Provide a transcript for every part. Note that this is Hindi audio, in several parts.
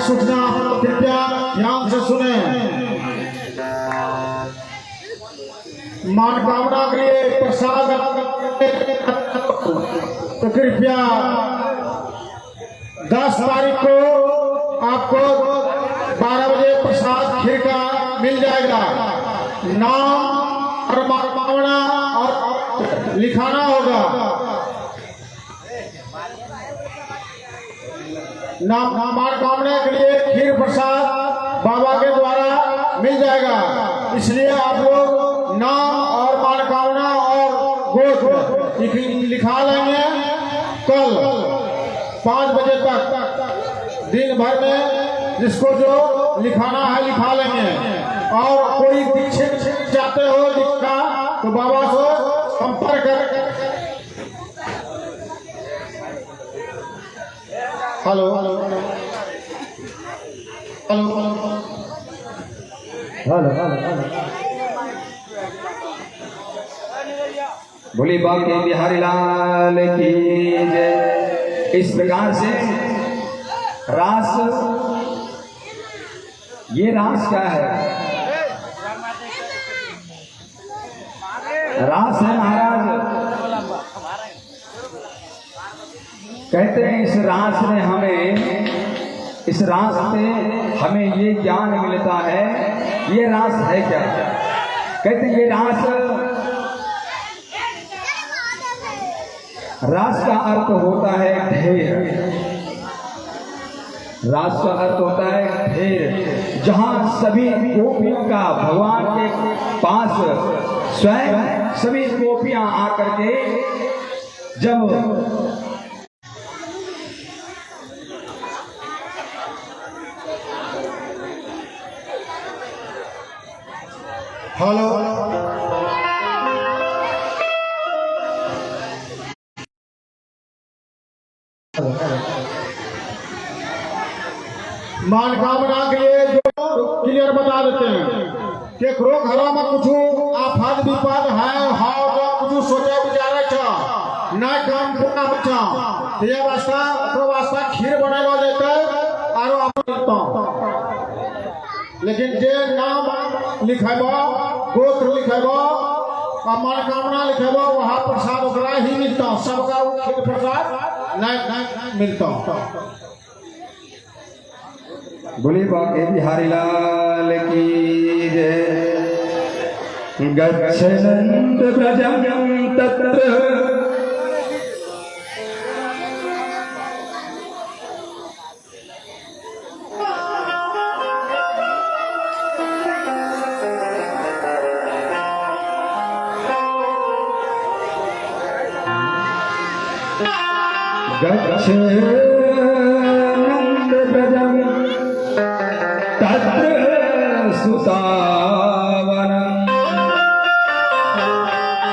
सूचना कृपया ध्यान से सुने। मनोकामना के लिए प्रसाद तो कृपया 10 तारीख को आपको 12 बजे प्रसाद खीर का मिल जाएगा। नाम और मनोकामना और लिखाना होगा। नाम मनोकामना के लिए खीर प्रसाद बाबा के द्वारा मिल जाएगा, इसलिए आप लोग नाम और मनोकामना और गोत्र लिखा लेंगे। कल 5 बजे तक दिन भर में जिसको जो लिखाना है लिखा लेंगे। और कोई दीक्षित चाहते हो लिखना तो बाबा से संपर्क कर। Hello hello hello hello hello Bhole Baba Bihari Lal की जय। इस प्रकार से रास, ये रास क्या है? रास है महाराज। कहते हैं इस रास ने इस रास से हमें ये ज्ञान मिलता है। ये रास है क्या? कहते हैं ये रास का अर्थ होता है ढेर। रास का अर्थ होता है ढेर, जहां सभी गोपियों का भगवान के पास स्वयं सभी गोपियां आकर के जब हेलो मनोकामना के लिए जो क्लियर बता देते हैं कि रोग हरा में कुछ आफत विपद है कुछ सोचे विचारे न काम पूरा बचा तो ये वास्ता खीर बनाना देते और अपन लेकिन जे नाम लिखेबो गोत्र लिखेबो और मनोकामना लिखेबो वहाँ प्रसाद ओकरा ही मिलता सबका खीर प्रसाद नहीं मिलता। बोली बाके बिहारी लाल की जय। गच्छन्त व्रजं तत्र गच्छन्त व्रजं तत्र सुतावनं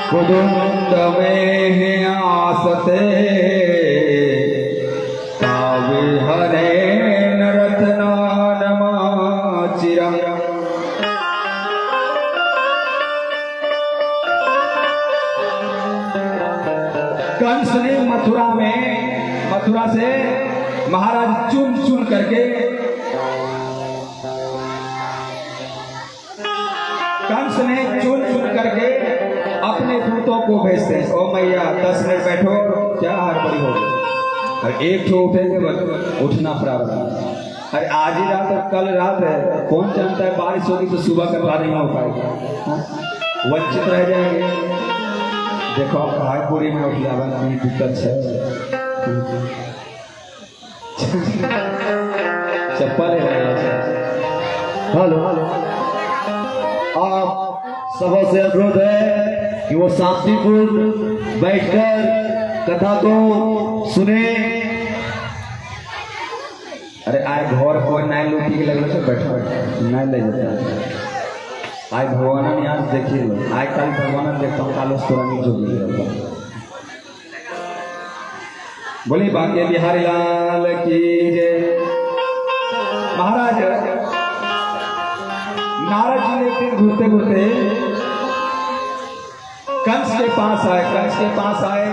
कुदुण्डमेः आसते काव्यहरेण रत्नानमाचिरम्। कंस ने मथुरा से महाराज चुन चुन करके कंस ने चुन करके अपने दूतों को भेजते हैं। ओ मैया 10 मिनट बैठो, क्या हड़बड़ी होगी। और एक ठो उठेंगे उठना प्रारंभ। अरे आज ही रात और कल रात है, कौन जानता है बारिश होगी तो सुबह का बारिश नहीं हो पाएगी, वंचित रह जाएंगे। देखो पूरी में उठ जावा की दिक्कत है। चप्पल हेलो आप सबों से अनुरोध है कि वो शांतिपूर्ण बैठकर कथा को सुने। अरे आए घर कोई नाई लूटी के लगल से बैठो नाई ले जाता है। आए भगवान ने आज देखिए आए कल भगवान देखता हूँ कालो पुरानी जो भी बोली बाके बिहारी लाल की जय। महाराज नारद जी ने फिर घूरते घूरते कंस के पास आए।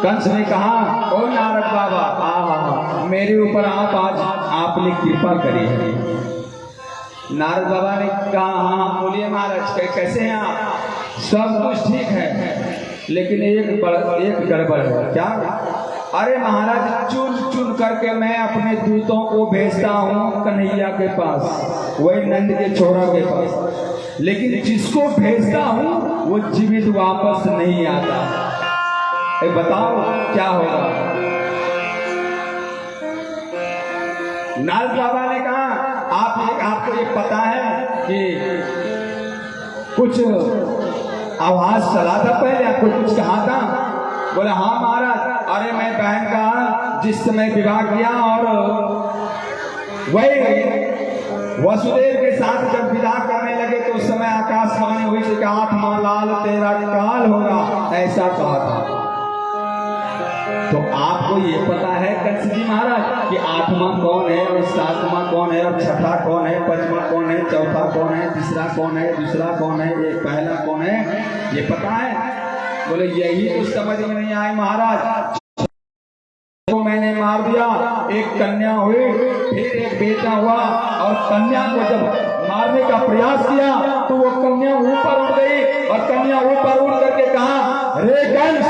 कंस ने कहा ओ नारद बाबा मेरे ऊपर आपने कृपा करी है। नारद बाबा ने कहा हाँ बोलिए महाराज कैसे हैं आप। सब कुछ ठीक है लेकिन एक गड़बड़ है। क्या। अरे महाराज चुन करके मैं अपने दूतों को भेजता हूँ कन्हैया के पास, वही नंद के छोरा के पास, लेकिन जिसको भेजता हूँ वो जीवित वापस नहीं आता। बताओ क्या होगा। नारद बाबा ने कहा आपको ये पता है कि कुछ आवाज चला था पहले, आपको कुछ कहा था। बोले हाँ महाराज। अरे मैं बहन का जिस समय विवाह किया और वही वसुदेव के साथ जब विदा करने लगे तो उस समय आकाशवाणी हुई थी कि 8 माह लाल तेरा काल होगा, ऐसा कहा था। तो आपको ये पता है कंस जी महाराज कि 8 माह कौन है और 7 माह कौन है और छठा कौन है, 5वां कौन है, चौथा कौन है, तीसरा कौन है, दूसरा कौन है, एक पहला कौन है, ये पता है। बोले यही कुछ समझ में नहीं आए महाराज। तो मैंने मार दिया, एक कन्या हुई, फिर एक बेटा हुआ और कन्या को जब मारने का प्रयास किया तो वो कन्या ऊपर उड़ गई और कन्या ऊपर उड़ करके कहा रे कंस,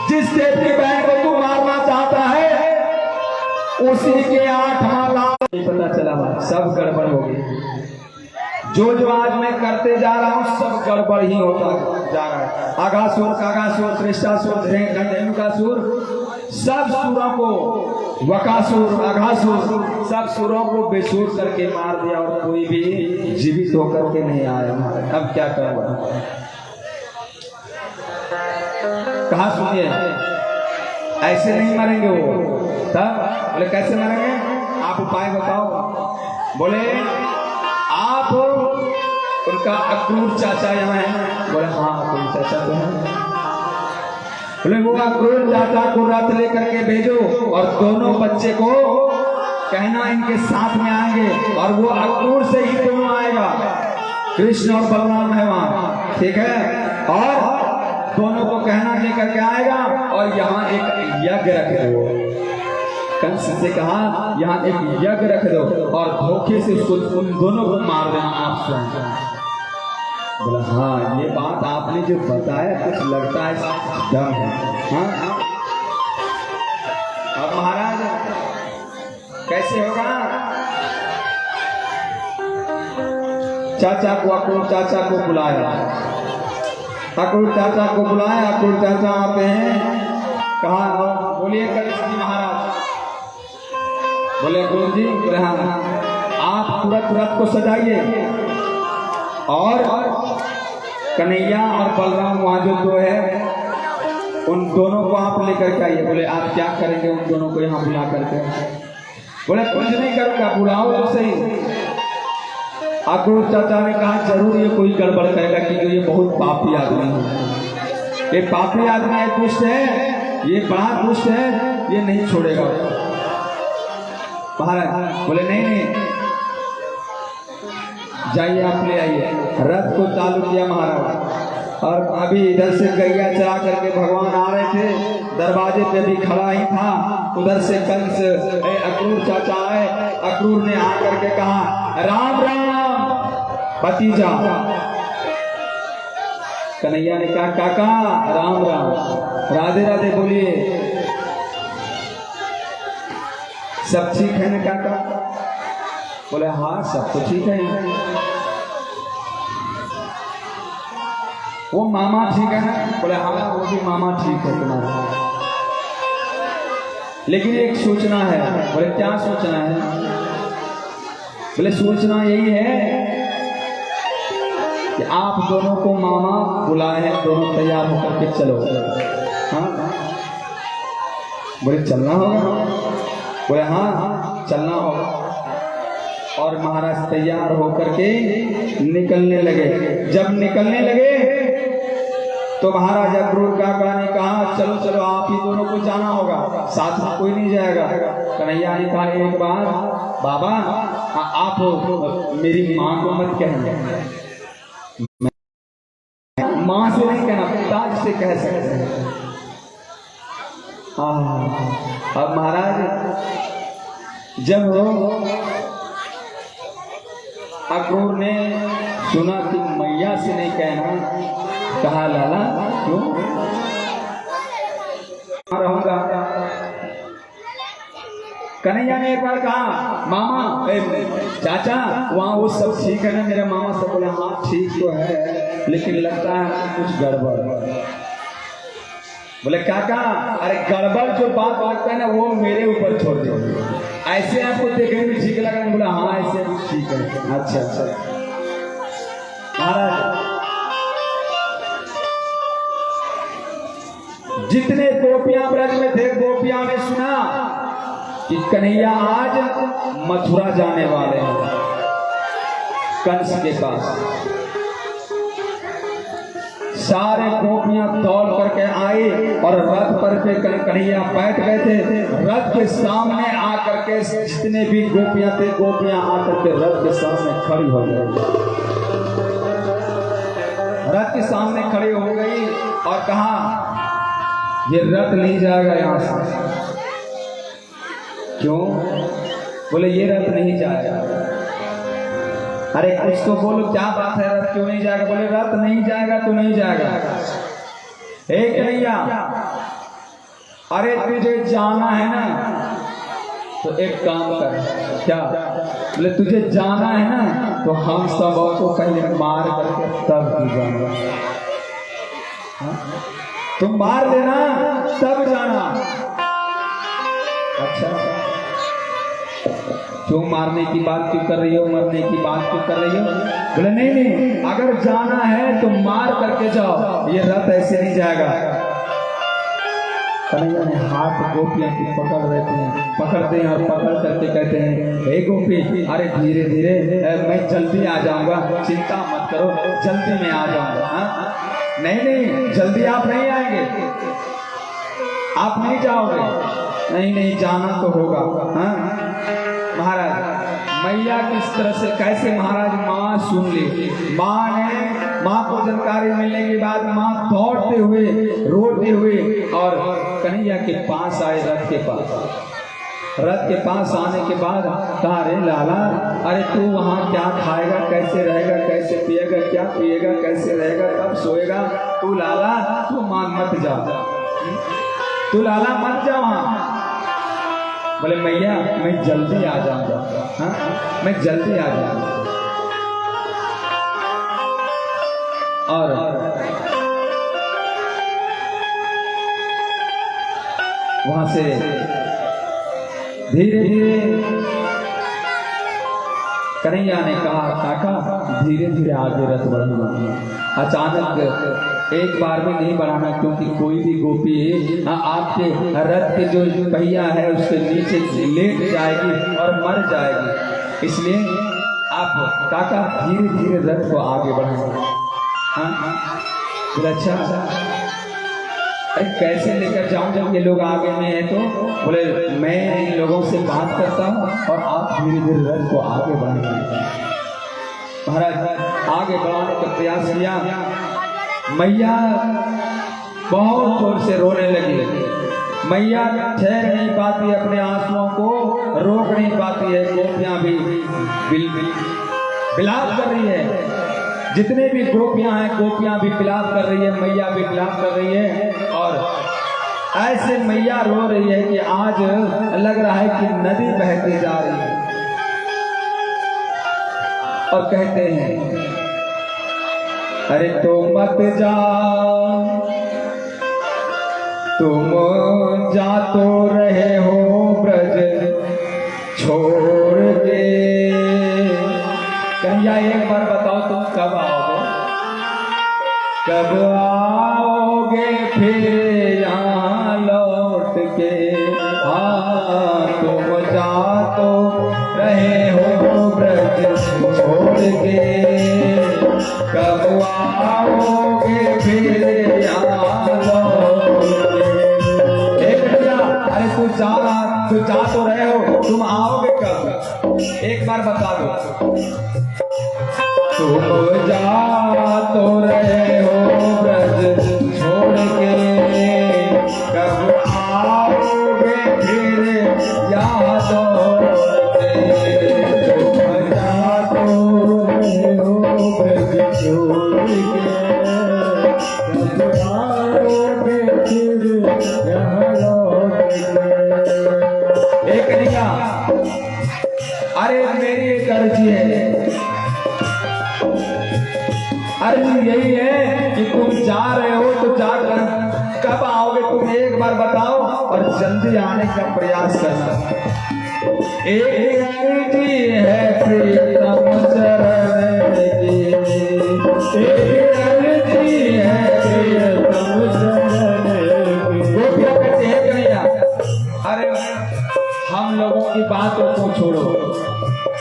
जिस देवी बहन को तू मारना चाहता है उसी के 8 माह लाल। पता चला सब गड़बड़ हो गई। जो आज मैं करते जा रहा हूँ सब गड़बड़ ही होता जा रहा है। आगासुर, कागासुर, श्रेष्ठासुर, धेनुकासुर, सब सुरों को, वकासुर, आघासुर, सब सुरों को बेसुर करके मार दिया और कोई भी जीवित होकर के नहीं आया। अब क्या करूँगा। कहा सुनिए ऐसे नहीं मरेंगे वो। तब बोले कैसे मरेंगे, आप उपाय बताओ। बोले आप उनका अक्रूर चाचा यहाँ है। बोले हाँ अक्रूर चाचा तो है। बोले वो अक्रूर चाचा को रथ लेकर के भेजो और दोनों बच्चे को कहना इनके साथ में आएंगे और वो अक्रूर से ही दोनों आएगा, कृष्ण और बलराम है वहां, ठीक है। और दोनों को कहना लेकर के आएगा और यहाँ एक यज्ञ रख दो। कंस से कहा यहाँ एक यज्ञ रख दो और धोखे से उसको उन दोनों को मार देना आप स्वयं। बोला हाँ ये बात आपने जो बताया कुछ लगता है दम है। हाँ अब महाराज कैसे होगा? चाचा को अक्रूर चाचा को बुलाया। अक्रूर चाचा को बुलाया। अक्रूर चाचा आते हैं। कहा बोलिए कनिष्ठ जी महाराज। बोले गुरु जी बोले हाँ आप तुरंत रथ को सजाइए और कन्हैया और बलराम वहाँ जो दो है उन दोनों को आप लेकर के आइए। बोले आप क्या करेंगे उन दोनों को यहाँ बुला करके? बोले कुछ नहीं करूँगा, बुलाओ तो सही। अक्रूर चाचा ने कहा जरूर ये कोई गड़बड़ करेगा क्योंकि ये बहुत पापी आदमी है। ये पापी आदमी है, दुष्ट है, ये बड़ा दुष्ट है, ये नहीं छोड़ेगा। महाराज बोले नहीं नहीं जाइए आप ले आइए। रथ को चालू किया महाराज और अभी इधर से गैया चरा करके भगवान आ रहे थे, दरवाजे पे भी खड़ा ही था। उधर से कंस अक्रूर चाचा आए। अक्रूर ने आकर के कहा राम राम भतीजा। कन्हैया ने कहा काका राम राम, राधे राधे बोलिए। सब ठीक है ना काका? बोले हाँ सब तो ठीक है। वो मामा ठीक है ना? बोले हाँ वो भी मामा ठीक है तुम्हारा, लेकिन एक सूचना है। बोले क्या सूचना है? बोले सूचना यही है कि आप दोनों को मामा बुलाए हैं, दोनों तैयार होकर के चलो। हाँ बोले चलना होगा? बोले हाँ चलना होगा। और महाराज तैयार होकर के निकलने लगे। जब निकलने लगे तो महाराज अक्रूर काका ने कहा चलो चलो आप ही दोनों को जाना होगा, साथ में कोई नहीं जाएगा। कन्हैया ने कहा एक बार बाबा आप मेरी माँ को मत कहना, माँ से नहीं कहना, पिता से कह सकते हैं। अब महाराज जब अक्रूर ने सुना कि मैया से नहीं कहना, कहा लाला क्यों रहूंगा? कन्हैया ने एक बार कहा मामा चाचा वहाँ वो सब ठीक है ना? मेरे मामा सब बोले हाँ ठीक तो है लेकिन लगता है कुछ गड़बड़। बोले काका अरे गड़बड़ जो बात लगता है ना वो मेरे ऊपर छोड़ दो, ऐसे आपको देखने में ठीक लग रहा है? बोला हाँ ऐसे भी ठीक है। अच्छा अच्छा महाराज जितने गोपियां ब्रज में थे गोपियां ने सुना कि कन्हैया आज मथुरा जाने वाले हैं कंस के पास। सारे गोपियां दौड़ करके आई और रथ पर पे कन्हैया बैठ गए थे। रथ के सामने आकर के जितने भी गोपियां थे गोपियां आकर के रथ के सामने खड़ी हो गई। रथ के सामने खड़ी हो गई और कहा ये रथ नहीं जाएगा यहाँ से। क्यों? बोले ये रथ नहीं जाएगा। अरे कुछ तो बोलो क्या बात है, रथ क्यों नहीं जाएगा? बोले रथ नहीं जाएगा तो नहीं जाएगा। एक कन्हैया अरे तुझे जाना है ना तो एक काम कर। क्या? बोले तुझे जाना है ना तो हम सब को पहले मार करके तब तू जाना। तुम मार देना तब जाना। अच्छा क्यों मारने की बात क्यों कर रही हो, मरने की बात क्यों कर रही हो? बोले नहीं नहीं अगर जाना है तो मार करके जाओ, ये रथ ऐसे नहीं जाएगा। कन्हैया ने हाथ गोपियां की पकड़ रहते हैं, पकड़ते हैं और पकड़ करके कहते हैं हे गोपी अरे धीरे धीरे मैं जल्दी आ जाऊंगा, चिंता मत करो जल्दी मैं आ जाऊंगा। हाँ? नहीं नहीं जल्दी आप नहीं आएंगे, आप नहीं जाओगे। नहीं नहीं जाना तो होगा। हाँ महाराज मैया किस तरह से कैसे महाराज माँ सुन ली। माँ को जानकारी मिलने के बाद माँ दौड़ते हुए रोते हुए और कन्हैया के पास आए, रथ के पास आने के बाद कहा, अरे लाला, अरे तू वहाँ क्या खाएगा, कैसे रहेगा, कैसे पिएगा, क्या पिएगा, कैसे रहेगा, कब सोएगा, तू लाला तू मत जा, तू लाला मत जा वहाँ। बोले मैया मैं जल्दी आ जाऊंगा, हाँ मैं जल्दी आ जाऊंगा। और वहां से धीरे धीरे कन्हैया ने कहा, काका धीरे धीरे आगे रथ बढ़ाना, अचानक एक बार में नहीं बढ़ाना, क्योंकि कोई भी गोपी आपके रथ के जो पहिया है उसके नीचे लेट जाएगी और मर जाएगी, इसलिए आप काका धीरे धीरे रथ को आगे बढ़ाना। हाँ बोले अच्छा, अरे कैसे लेकर जाऊं जब ये लोग आगे में है? तो बोले मैं इन लोगों से बात करता हूँ और आप धीरे धीरे रथ को आगे बढ़ाएंगे। महाराज आगे बढ़ाने का प्रयास किया, मैया बहुत जोर से रोने लगी। मैया ठहर नहीं पाती, अपने आंसुओं को रोक नहीं पाती है। गोपियां भी विलाप कर रही है, जितने भी गोपियां हैं गोपियां भी विलाप कर रही है, मैया भी विलाप कर रही है। और ऐसे मैया रो रही है कि आज लग रहा है कि नदी बहती जा रही है। और कहते हैं, अरे तो मत जा, तुम जा तो रहे हो ब्रज छोड़ के। कन्हैया एक बार बताओ तुम कब आओगे, कब आओगे फिर यहाँ लौट के? हाँ तुम जा तो रहे हो ब्रज छोड़ के, कब आओगे फिर यहाँ लौट के? अरे तू जा तो रहे हो, तुम आओगे कब? एक बार बता दो। तुम जा तो रहे हो ब्रज छोड़ के, कब आओगे फिर याद के? तुम जा तो रहे हो ब्रज छोड़ के, कब आओगे फिर याद के? एक कन्हैया, अरे मेरी एक अर्जी है, अर्ज यही है कि तुम जा रहे हो तो जाकर कब आओगे तुम एक बार बताओ और जल्दी आने का प्रयास करना। एक अर्जी है प्रियतम चरण की, एक अर्जी है प्रियतम चरण की। गोपियां कहते हैं कन्हैया, अरे हम लोगों की बातों को छोड़ो,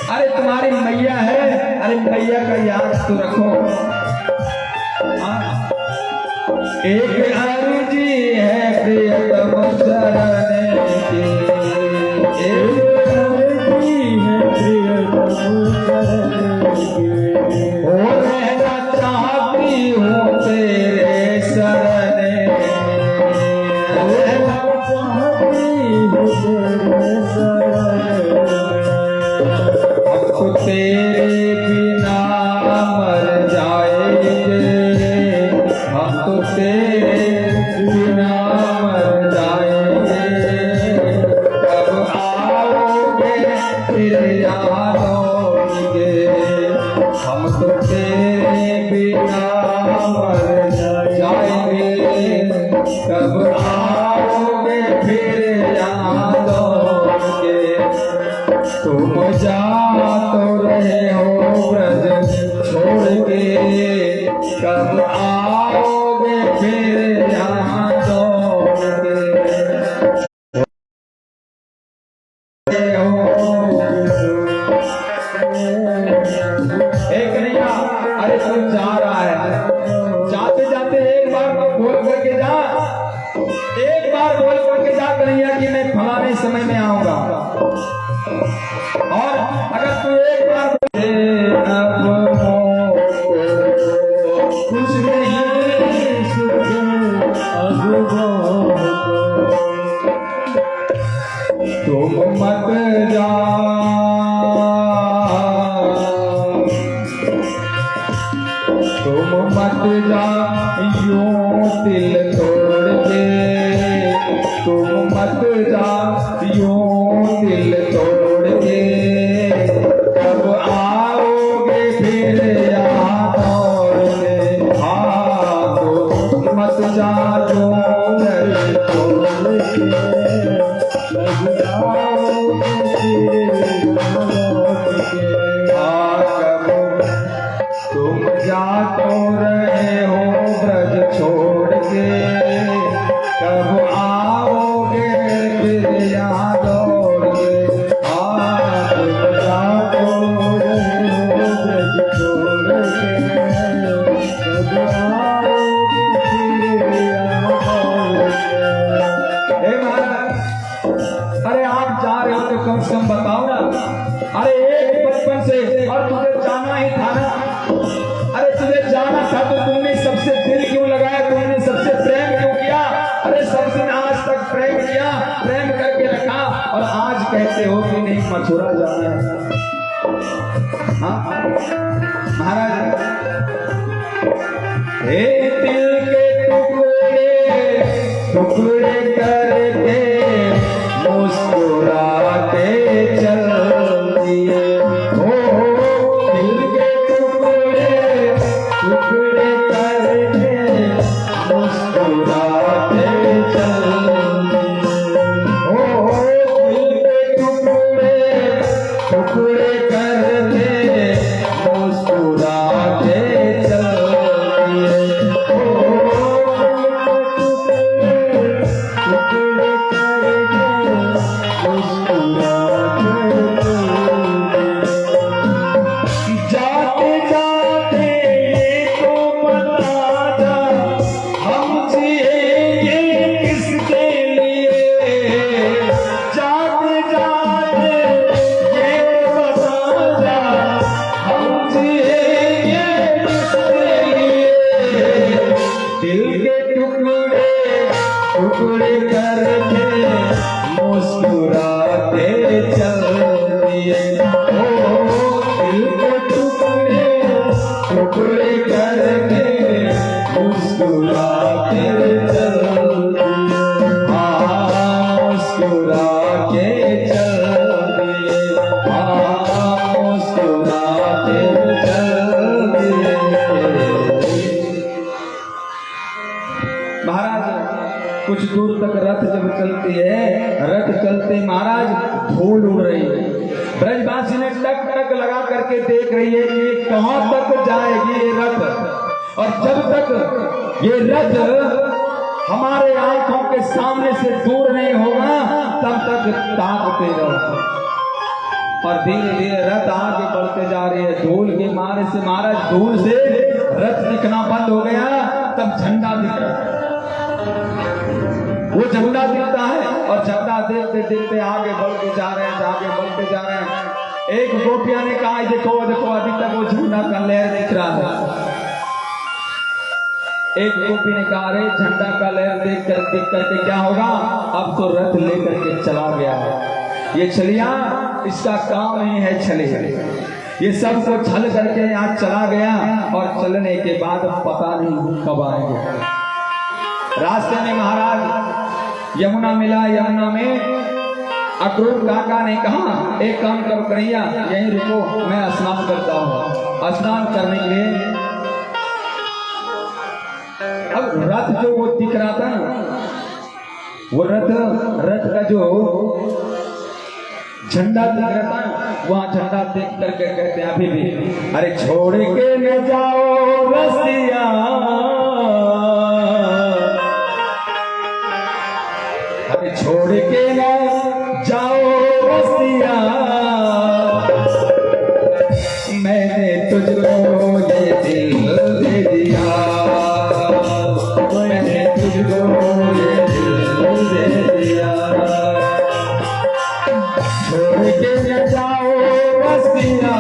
अरे तुम्हारी मैया है, अरे मैया का याद तो रखो। एक अर्जी है प्रियतम चरण की, एक अर्जी है प्रियतम चरण की। हो रहना चाहती हूँ तेरे शरण में, रहना चाहती हूँ तेरे शरण में। अब तेरे बिना मर जाएंगे, हम तो तेरे बिना मर जाएंगे, कब आओगे फिर यहाँ लौटेंगे, हम तो तेरे बिना मर जाएंगे, कब आओगे फिर यहाँ लौटेंगे। तुम जा तो रहे हो ब्रज छोड़ के, कब आओगे फिर यहाँ लौट के? एक कन्हैया, अरे तू जा रहा है, जाते जाते एक बार बोल करके जा, एक बार बोल करके जा कन्हैया कि मैं फलाने समय में आऊंगा। तुम मत जाइयो दिल तोड़ के, तुम मत जाइयो दिल तोड़ के, कब आओगे फिर यहाँ दौड़ के, हाँ तुम मत जाइयो दिल तोड़ के, कब आओगे फिर यहाँ दौड़ के, हाँ कब तुम जा तो रहे हो ब्रज छोड़ के, कब आओगे फिर यहाँ दौड़ के, हाँ तुम जा तो रहे हो ब्रज छोड़ के, कब आओगे फिर यहाँ दौड़ के। हे महाराज, अरे आप जा रहे हो तो कम से कम बताओ ना, अरे एक बचपन से, और तुझे जाना ही था ना, अरे तुझे जाना था तो तुमने सबसे दिल क्यों लगाया, तुमने सबसे प्रेम क्यों किया, अरे सबसे आज तक प्रेम किया, प्रेम करके रखा, और आज कहते हो कि नहीं मथुरा जाना है। हाँ महाराज, हे दिल के टुकड़े टुकड़े करके मुस्कुराते चल दिए, हो दिल के टुकड़े टुकड़े करके मुस्कुराते चल दिए, हो दिल के टुकड़े टुकड़े करके मुस्कुराते चल दिए, हो टुकड़े करके मुस्कुराते जाते जाते ये तो बता जा, हम जिएंगे किसके लिए, जाते जाते ये बता जा, हम जिएंगे किसके लिए, दिल के टुकड़े टुकड़े करके मुस्कुराते चल दिए, ओ दिल के टुकड़े टुकड़े करके मुस्कुराते चल दिए, हाँ मुस्कुराते चल दिए, हाँ मुस्कुराते चल दिए। महाराज कुछ दूर तक रथ जब चलती है, रथ चलते महाराज धूल उड़ रही है, ब्रजवासी ने टक टक लगा करके देख रही है कि कहां तक जाएगी ये रथ, और जब तक ये रथ हमारे आंखों के सामने से दूर नहीं होगा तब तक ताकते रहो, और धीरे धीरे रथ आगे बढ़ते जा रही है, धूल के मारे से महाराज धूल से रथ दिखना बंद हो गया, तब झंडा दिख रहा है, वो झंडा दिखता है, और झंडा देखते देखते आगे बढ़ते जा रहे हैं, आगे बढ़ते जा रहे हैं। एक गोपिया ने कहा देखो देखो अभी तक वो झंडा का लहर दिख रहा है, एक गोपी ने कहा अरे झंडा का लहर देख करके क्या होगा, अब तो रथ लेकर के चला गया है, ये छलिया इसका काम नहीं है छलिया, ये सबको छल करके यहाँ चला गया, और चलने के बाद पता नहीं कब आएंगे। रास्ते में महाराज यमुना मिला, यमुना में अक्रूर काका ने कहा एक काम करो कन्हैया यहीं रुको, मैं स्नान करता हूँ। स्नान करने के लिए अब रथ जो वो दिख रहा था ना, वो रथ का जो झंडा दिख रहा था, वहां झंडा देख करके कहते हैं अभी भी अरे छोड़ के न जाओ रसिया, अरे छोड़ के न जाओ रसिया, मैंने तुझको ये दिल दे दिया, मैंने तुझको ये दिल दे दिया, छोड़ के न जाओ रसिया,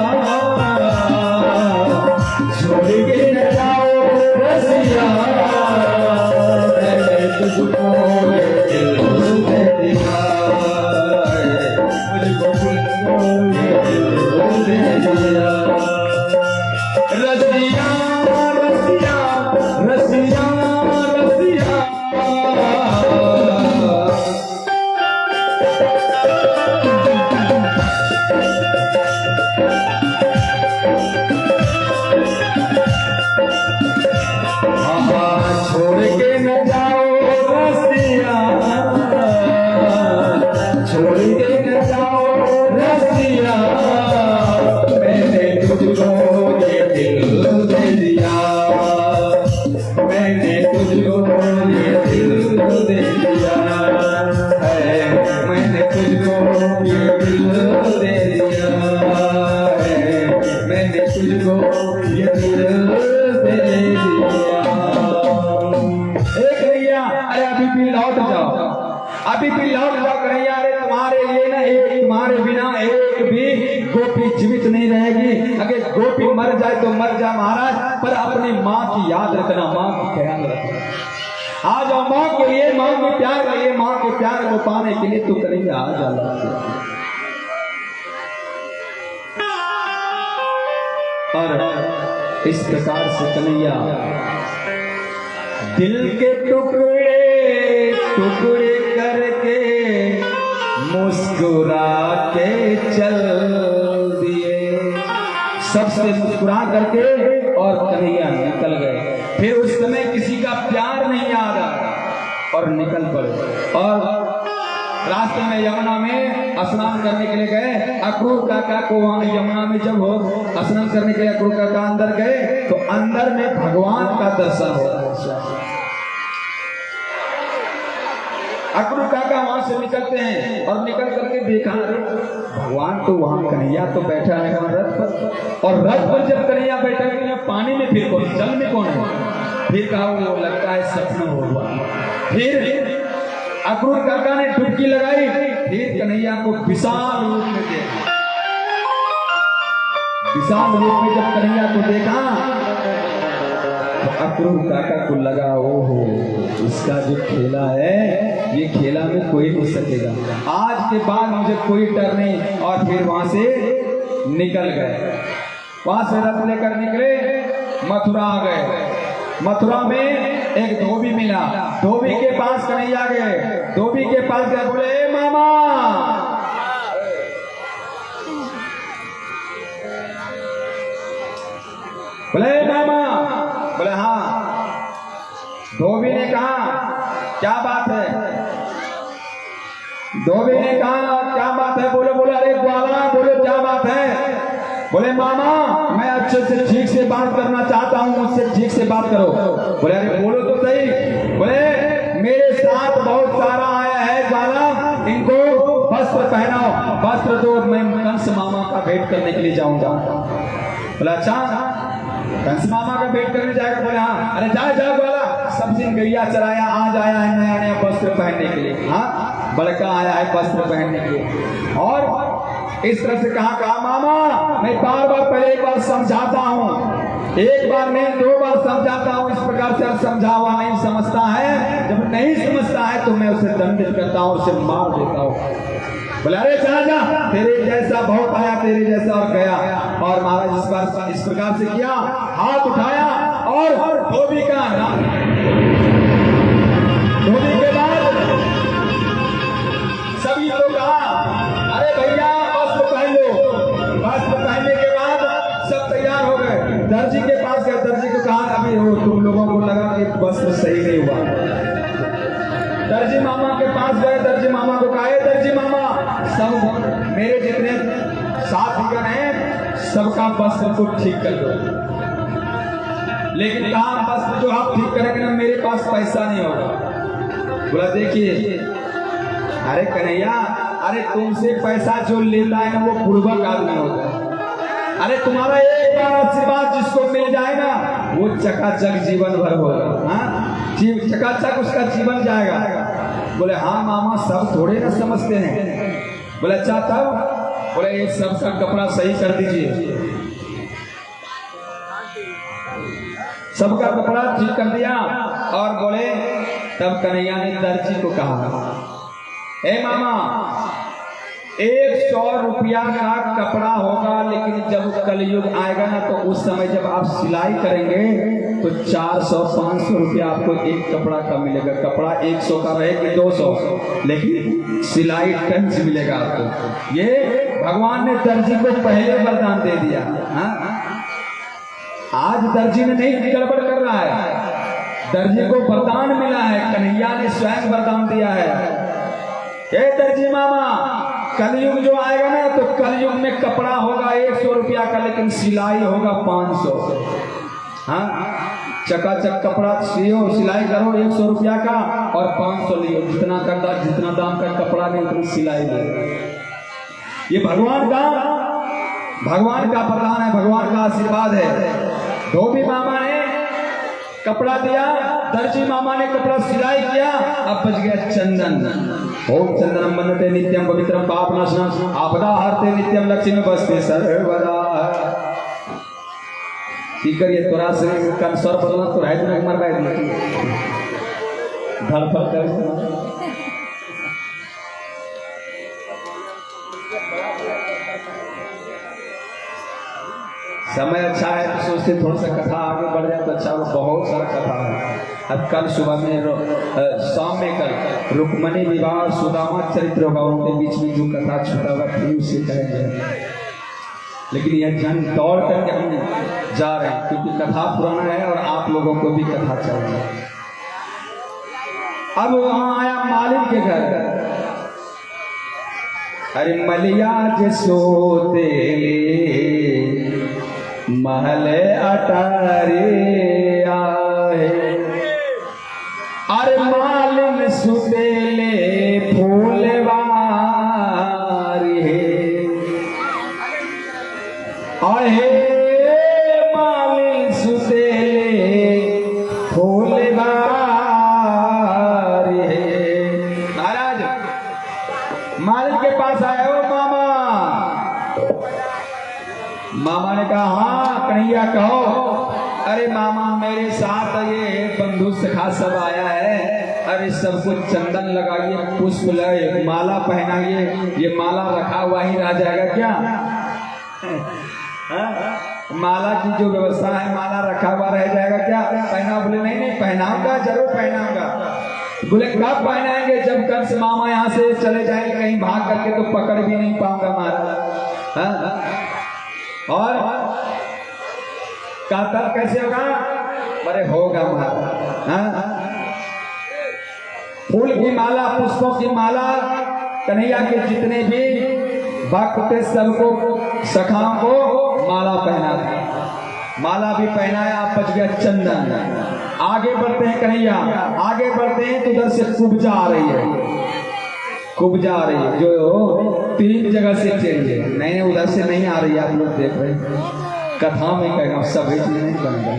छोड़ के न जाओ रसिया, मैंने तुझको ये दिल दे दिया, ये दिल दे दिया। रसिया रसिया रसिया रसिया छोड़ के न जाओ रसिया, छोड़ के न जाओ रसिया, मैंने तुझको ये दिल दे दिया, मैंने तुझको ये दिल दे दिया है, मैंने तुझको ये दिल दे दिया है, मैंने तुझको ये दिल दे दिया। अरे अभी भी लौट जाओ, अभी भी लौट जाओ कन्हैया। अरे तुम्हारे लिए ना एक, तुम्हारे बिना एक भी गोपी जीवित नहीं रहेगी। अगर गोपी मर जाए तो मर जाए महाराज, पर अपनी माँ की याद रखना, माँ की ख्याल रखना। आ जाओ माँ के लिए, माँ के प्यार के लिए, माँ के प्यार को पाने के लिए तू कन्हैया आ जा। और इस प्रकार से कन्हैया दिल के टुकड़े टुकड़े करके मुस्कुरा के चल दिए, सबसे मुस्कुरा करके और कन्हैया निकल गए। फिर उस समय किसी का प्यार नहीं याद आया और निकल पड़े। और रास्ते में यमुना में स्नान करने के लिए गए। अक्रूर काका को वहां यमुना में जब हो स्नान करने के लिए अक्रूर काका अंदर गए तो अंदर में भगवान का दर्शन हो रहा है। अक्रूर काका वहां से निकलते हैं और निकल करके देखा भगवान तो वहां, कन्हैया तो बैठा है वहां रथ पर। और रथ पर जब कन्हैया बैठा है पानी में फिर कौन, जल में कौन है? फिर कहा वो लगता है सपना हुआ। फिर अक्रूर काका ने डुबकी लगाई, फिर कन्हैया को विशाल रूप में देखा। विशाल रूप में जब कन्हैया को देखा तो अक्रूर काका को लगा ओहो इसका जो खेला है ये खेला में कोई नहीं सकेगा, आज के बाद मुझे कोई डर नहीं। और फिर वहां से निकल गए। वहां से रथ लेकर निकले, मथुरा आ गए। मथुरा में एक धोबी मिला, धोबी के पास कन्हैया गए। धोबी के पास गए, बोले ए मामा, बोले मामा, बोले हाँ। धोबी ने कहा क्या बात है? धोबी ने कहा क्या बात है? बोले बोले अरे ग्वाला, बोले क्या बात है? बोले मामा मैं अच्छे से ठीक से बात करना चाहता हूँ, मुझसे ठीक से बात करो। बोले अरे बोलो तो सही। बोले मेरे साथ बहुत सारा आया है ग्वाला, इनको वस्त्र पहनाओ। वस्त्र दो, मैं कंस मामा का भेंट करने के लिए जाऊंगा। बोला अच्छा कंस मामा का भेंट करने जाएगा? बोले हाँ। अरे जाए जाओ ग्वाला, सब दिन गैया चराया, आज आया है नया नया वस्त्र पहनने के लिए। हाँ बड़का आया है वस्त्र पहनने के लिए। और इस तरह से कहा मामा मैं बार बार पहले एक बार समझाता हूँ, एक बार नहीं दो बार समझाता हूँ, इस प्रकार से समझा हुआ नहीं समझता है। जब नहीं समझता है तो मैं उसे दंडित करता हूँ, उसे मार देता हूँ। बोले अरे जा जा, तेरे जैसा बहुत आया, तेरे जैसा और गया। और महाराज इस बार इस प्रकार से किया, हाथ उठाया और धोबी का नाम। धोबी के बाद सभी लोग कहा अरे भैया वस्त्र पहन लो। वस्त्र पहनने के बाद सब तैयार हो गए। दर्जी के पास गए, दर्जी को कहा अभी हो तुम लोगों को लगा कि वस्त्र सही नहीं हुआ। दर्जी मामा के पास गए, दर्जी मामा को कहा दर्जी मामा सब मेरे जितने साथीगण हैं सबका वस्त्र को ठीक कर दो, लेकिन कहा वस्त्र जो आप ठीक करेंगे ना मेरे पास पैसा नहीं होगा। बोला देखिए अरे कन्हैया, अरे तुमसे पैसा जो लेता है ना वो पूर्वक आदमी होता है। अरे तुम्हारा एक बार आशीर्वाद जिसको मिल जाए ना वो चकाचक जीवन भर होगा। हाँ चकाचक उसका जीवन जाएगा। बोले हाँ मामा सब थोड़े ना समझते हैं। बोले अच्छा तब? बोले ये सबका कपड़ा सही कर दीजिए। सबका कपड़ा ठीक कर दिया और बोले तब कन्हैया ने दर्जी को कहा ए मामा 100 रुपया का कपड़ा होगा, लेकिन जब कलयुग आएगा ना तो उस समय जब आप सिलाई करेंगे तो 400-500 रुपया आपको एक कपड़ा का मिलेगा। कपड़ा 100 का रहे कि 200, लेकिन सिलाई टन से मिलेगा आपको। ये भगवान ने दर्जी को पहले वरदान दे दिया। हाँ? आज दर्जी ने नहीं गड़बड़ कर रहा है, दर्जी को वरदान मिला है, कन्हैया ने स्वयं वरदान दिया है। ए दर्जी मामा, कलयुग जो आएगा ना तो कलयुग में कपड़ा होगा 100 रुपया का, लेकिन सिलाई होगा 500। हाँ, चकाचक कपड़ा सियो, सिलाई करो 100 रुपया का और 500 लियो। जितना दाम का कपड़ा नहीं उतनी सिलाई ले। ये भगवान का वरदान है, भगवान का आशीर्वाद है। धोबी मामा ने कपड़ा दिया, दर्जी मामा ने कपड़ा सिलाई किया, अब बच गया चंदन। ओम चंदनम बनते नित्यम पवित्रम पापनाशनम आपदा हरते नित्यम लक्ष्मी बसते सर्वदा। की करिए तोरा से कन स्वर बदलना तो है ना, मर गए धड़फड़ कर। समय अच्छा है तो सोचते थोड़ा सा कथा आगे बढ़ जाए तो अच्छा। बहुत सारा कथा है। अब कल सुबह में शाम में कल रुक्मणी विवाह सुदामा चरित्र होगा, उनके बीच में जो कथा छूटा होगा फिर उसे कहेंगे। लेकिन यह जन दौड़ करके हम जा रहे हैं क्योंकि कथा पुराना है और आप लोगों को भी कथा चाहिए। अब वहां आया मालिक के घर। अरे मलिया जसोते महल अटारे आए, अरे मालिन सुतेले फूलवारी है, आहे मालिन सुतेले फूलवारी है। महाराज मालिन के पास आए हो मामा। मामा ने कहा हाँ कन्हैया कहो। अरे मामा मेरे साथ ये बंधु सखा सब आया है, अरे सबको चंदन लगाइए, पुष्प लगाइए, माला पहनाइए। ये माला रखा हुआ ही रह जाएगा क्या? माला की जो व्यवस्था है, माला रखा हुआ रह जाएगा क्या? पहना? बोले नहीं नहीं पहनाऊंगा, जरूर पहनाऊंगा। बोले कब पहनाएंगे? जब कंस मामा यहाँ से चले जाएंगे कहीं भाग करके तो पकड़ भी नहीं पाऊंगा महाराज। और का तब कैसे होगा? अरे होगा महाराज। फूल की माला, पुष्पों की माला, कन्हैया के जितने भी भक्त थे सबको सखाओं को माला पहना, माला भी पहनाया। आप बच गया चंदन। आगे बढ़ते हैं कन्हैया, आगे बढ़ते हैं तो उधर से कुब्जा आ रही है, कुब्जा आ रही है जो 3 जगह से चाहिए। नहीं उधर से नहीं आ रही है, आप लोग देख रहे हैं। कथा में कहेगा सभी चीज नहीं बन गया।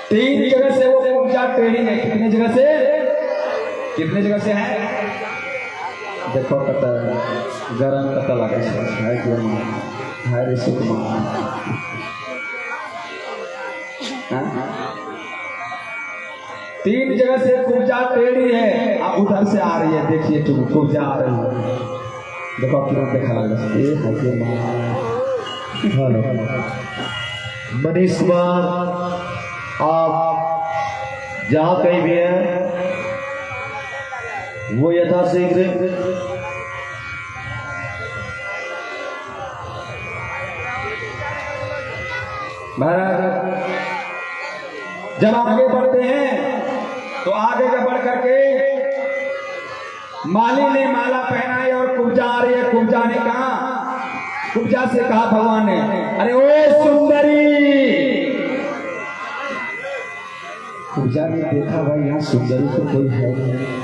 3 जगह से वो कुब्जा टेढ़ी है। कितने जगह से? कितने जगह से है? देखो पता गरम पता लगा है ऋषि कुमार। 3 जगह से कुब्जा टेढ़ी है, अब उधर से आ रही है। देखिए तुम कुब्जा आ रही है, देखो क्यों देखा लगा। मनीष कुमार आप जहाँ कहीं भी हैं वो यथाशीघ्र महाराज जब आगे बढ़ते हैं तो आगे का बढ़ करके माली ने माला पहनाई और कुब्जा आ रही है। कुब्जा ने कहा, कुब्जा से कहा भगवान ने, अरे ओ सुंदरी। कुब्जा ने देखा भाई यहाँ सुंदरी तो कोई है नहीं।